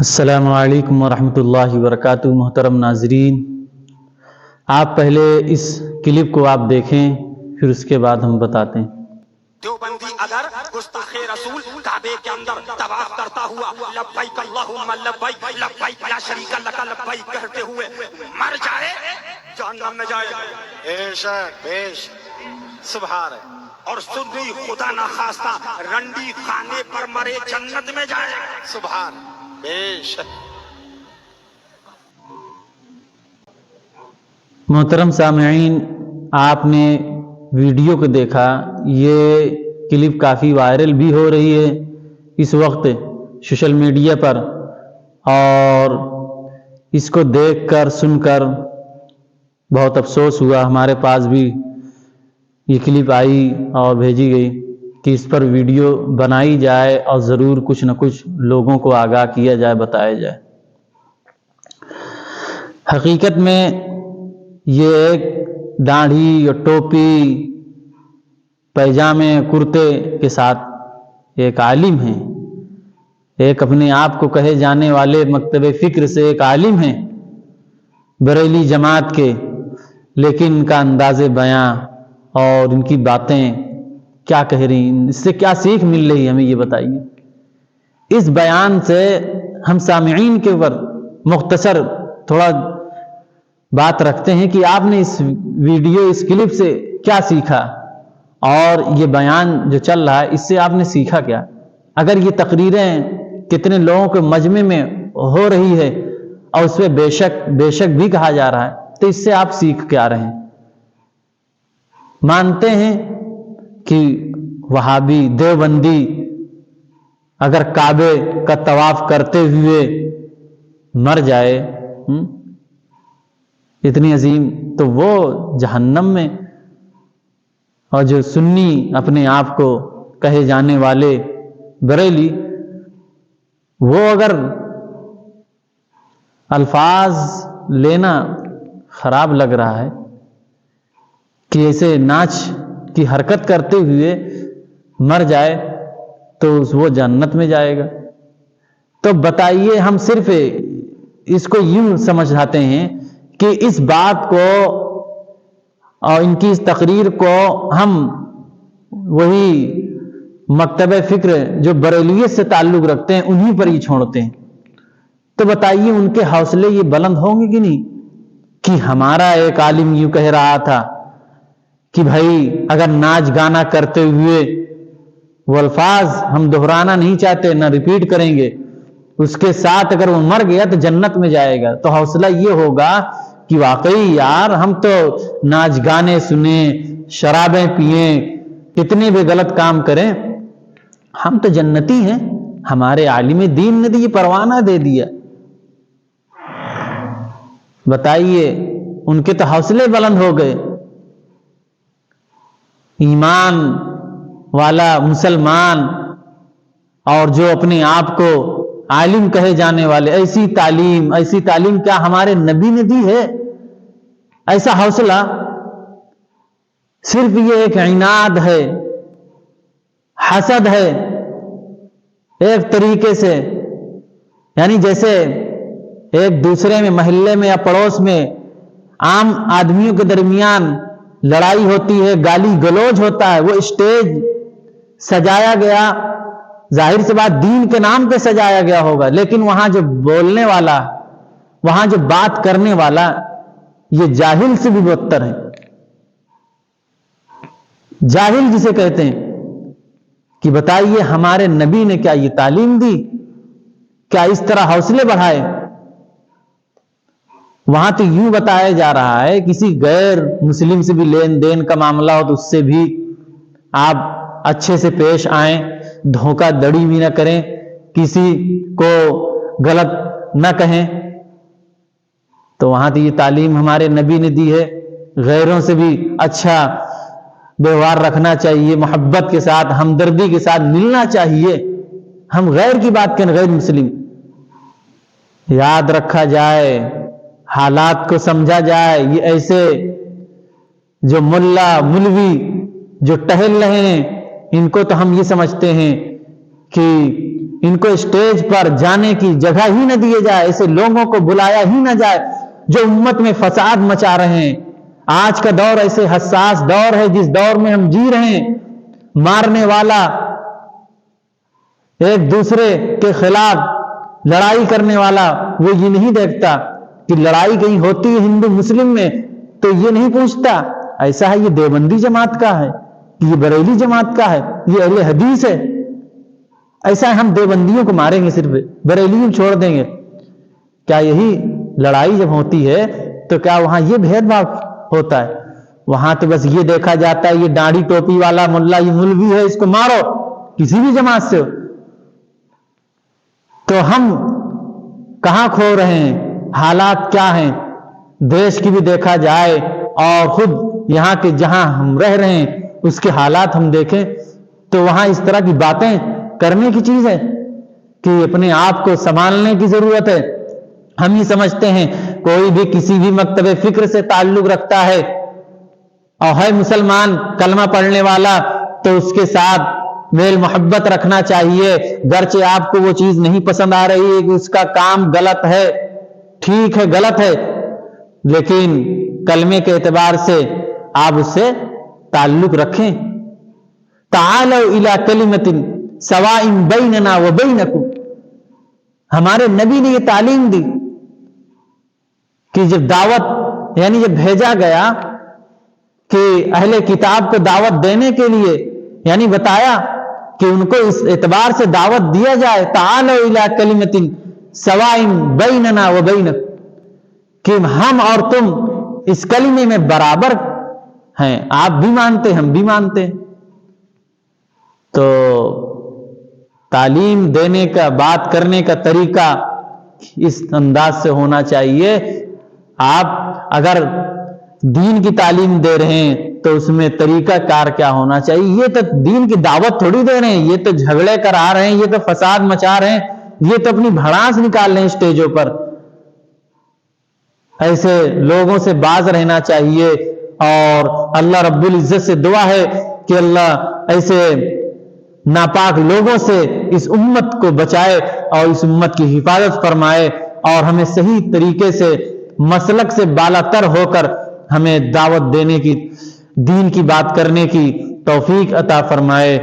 السلام علیکم ورحمۃ اللہ وبرکاتہ۔ محترم ناظرین، آپ پہلے اس کلپ کو آپ دیکھیں، پھر اس کے بعد ہم بتاتے ہیں۔ دیوبندی اگر گستاخ رسول کعبے کے اندر طواف کرتا ہوا لبیک اللہم لبیک لبیک لا شریک لک لبیک کہتے ہوئے مر جائے، جہنم میں جائے گا۔ بے شک سبحان ہے۔ اور سنی خدا نخواستہ رنڈی کھانے پر مرے، جنت میں جائے گا۔ سبحان بے شک۔ محترم سامعین، آپ نے ویڈیو کو دیکھا، یہ کلپ کافی وائرل بھی ہو رہی ہے اس وقت سوشل میڈیا پر، اور اس کو دیکھ کر سن کر بہت افسوس ہوا۔ ہمارے پاس بھی یہ کلپ آئی اور بھیجی گئی کہ اس پر ویڈیو بنائی جائے اور ضرور کچھ نہ کچھ لوگوں کو آگاہ کیا جائے، بتایا جائے۔ حقیقت میں یہ ایک داڑھی اور ٹوپی پیجامے کرتے کے ساتھ ایک عالم ہیں، ایک اپنے آپ کو کہے جانے والے مکتب فکر سے ایک عالم ہیں بریلی جماعت کے، لیکن ان کا انداز بیاں اور ان کی باتیں کیا کہہ رہی ہیں، اس سے کیا سیکھ مل رہی ہے ہمیں، یہ بتائیے۔ اس بیان سے ہم سامعین کے اوپر مختصر تھوڑا بات رکھتے ہیں کہ آپ نے اس ویڈیو، اس کلپ سے کیا سیکھا، اور یہ بیان جو چل رہا ہے اس سے آپ نے سیکھا کیا۔ اگر یہ تقریریں کتنے لوگوں کے مجمع میں ہو رہی ہے اور اس پہ بے شک بھی کہا جا رہا ہے، تو اس سے آپ سیکھ کیا رہے ہیں؟ مانتے ہیں کہ وہابی دیوبندی اگر کعبے کا طواف کرتے ہوئے مر جائے اتنی عظیم، تو وہ جہنم میں، اور جو سنی اپنے آپ کو کہے جانے والے بریلی، وہ اگر الفاظ لینا خراب لگ رہا ہے کہ ایسے ناچ کی حرکت کرتے ہوئے مر جائے تو وہ جنت میں جائے گا، تو بتائیے، ہم صرف اس کو یوں سمجھاتے ہیں کہ اس بات کو اور ان کی اس تقریر کو ہم وہی مکتب فکر جو بریلیت سے تعلق رکھتے ہیں انہی پر ہی چھوڑتے ہیں، تو بتائیے ان کے حوصلے یہ بلند ہوں گے کہ نہیں؟ کہ ہمارا ایک عالم یوں کہہ رہا تھا کہ بھائی اگر ناچ گانا کرتے ہوئے، وہ الفاظ ہم دہرانا نہیں چاہتے، نہ ریپیٹ کریں گے، اس کے ساتھ اگر وہ مر گیا تو جنت میں جائے گا، تو حوصلہ یہ ہوگا کہ واقعی یار ہم تو ناچ گانے سنیں، شرابیں پئیں، کتنے بھی غلط کام کریں، ہم تو جنتی ہیں، ہمارے عالم دین نے تو یہ پروانہ دے دیا۔ بتائیے، ان کے تو حوصلے بلند ہو گئے۔ ایمان والا مسلمان اور جو اپنے آپ کو عالم کہے جانے والے، ایسی تعلیم کیا ہمارے نبی نے دی ہے؟ ایسا حوصلہ؟ صرف یہ ایک عناد ہے، حسد ہے ایک طریقے سے، یعنی جیسے ایک دوسرے میں، محلے میں یا پڑوس میں عام آدمیوں کے درمیان لڑائی ہوتی ہے، گالی گلوج ہوتا ہے، وہ اسٹیج سجایا گیا، ظاہر سی بات دین کے نام پہ سجایا گیا ہوگا، لیکن وہاں جو بولنے والا، وہاں جو بات کرنے والا، یہ جاہل سے بھی بدتر ہے۔ جاہل جسے کہتے ہیں، کہ بتائیے ہمارے نبی نے کیا یہ تعلیم دی؟ کیا اس طرح حوصلے بڑھائے؟ وہاں تو یوں بتایا جا رہا ہے، کسی غیر مسلم سے بھی لین دین کا معاملہ ہو تو اس سے بھی آپ اچھے سے پیش آئیں، دھوکہ دڑی بھی نہ کریں، کسی کو غلط نہ کہیں، تو وہاں تو یہ تعلیم ہمارے نبی نے دی ہے۔ غیروں سے بھی اچھا ویوہار رکھنا چاہیے، محبت کے ساتھ، ہمدردی کے ساتھ ملنا چاہیے۔ ہم غیر کی بات کریں، غیر مسلم، یاد رکھا جائے، حالات کو سمجھا جائے۔ یہ ایسے جو ملا مولوی جو ٹہل رہے ہیں، ان کو تو ہم یہ سمجھتے ہیں کہ ان کو اسٹیج پر جانے کی جگہ ہی نہ دیے جائے، ایسے لوگوں کو بلایا ہی نہ جائے جو امت میں فساد مچا رہے ہیں۔ آج کا دور ایسے حساس دور ہے جس دور میں ہم جی رہے ہیں، مارنے والا، ایک دوسرے کے خلاف لڑائی کرنے والا، وہ یہ نہیں دیکھتا کہ لڑائی کہیں ہوتی ہے ہندو مسلم میں تو یہ نہیں پوچھتا ایسا ہے یہ دیوبندی جماعت کا ہے، یہ بریلی جماعت کا ہے، یہ اہل حدیث ہے، ایسا ہے ہم دیوبندیوں کو ماریں گے، صرف بریلیوں چھوڑ دیں گے۔ کیا یہی لڑائی جب ہوتی ہے تو کیا وہاں یہ بھید بھاؤ ہوتا ہے؟ وہاں تو بس یہ دیکھا جاتا ہے یہ داڑھی ٹوپی والا ملا، یہ مولوی ہے، اس کو مارو، کسی بھی جماعت سے ہو۔ تو ہم کہاں کھو رہے ہیں؟ حالات کیا ہیں دیش کی بھی دیکھا جائے اور خود یہاں کے جہاں ہم رہ رہے ہیں اس کے حالات ہم دیکھیں تو وہاں اس طرح کی باتیں کرنے کی چیز ہے کہ اپنے آپ کو سنبھالنے کی ضرورت ہے۔ ہم ہی سمجھتے ہیں کوئی بھی کسی بھی مکتب فکر سے تعلق رکھتا ہے اور ہے مسلمان کلمہ پڑھنے والا تو اس کے ساتھ میل محبت رکھنا چاہیے، گرچہ آپ کو وہ چیز نہیں پسند آ رہی ہے کہ اس کا کام غلط ہے، ٹھیک ہے غلط ہے، لیکن کلمے کے اعتبار سے آپ اس سے تعلق رکھیں۔ تعالوا الی کلمۃ سواء بیننا وبینکم، ہمارے نبی نے یہ تعلیم دی کہ جب دعوت یعنی جب بھیجا گیا کہ اہل کتاب کو دعوت دینے کے لیے، یعنی بتایا کہ ان کو اس اعتبار سے دعوت دیا جائے، تعالوا الی کلمۃ سواء بیننا وبینکم، کہ ہم اور تم اس کلمے میں برابر ہیں، آپ بھی مانتے ہم بھی مانتے۔ تو تعلیم دینے کا، بات کرنے کا طریقہ اس انداز سے ہونا چاہیے۔ آپ اگر دین کی تعلیم دے رہے ہیں تو اس میں طریقہ کار کیا ہونا چاہیے؟ یہ تو دین کی دعوت تھوڑی دے رہے ہیں، یہ تو جھگڑے کرا رہے ہیں، یہ تو فساد مچا رہے ہیں، یہ تو اپنی بھڑاس نکال رہے ہیں اسٹیجوں پر۔ ایسے لوگوں سے باز رہنا چاہیے اور اللہ رب العزت سے دعا ہے کہ اللہ ایسے ناپاک لوگوں سے اس امت کو بچائے اور اس امت کی حفاظت فرمائے اور ہمیں صحیح طریقے سے مسلک سے بالا تر ہو کر ہمیں دعوت دینے کی، دین کی بات کرنے کی توفیق عطا فرمائے۔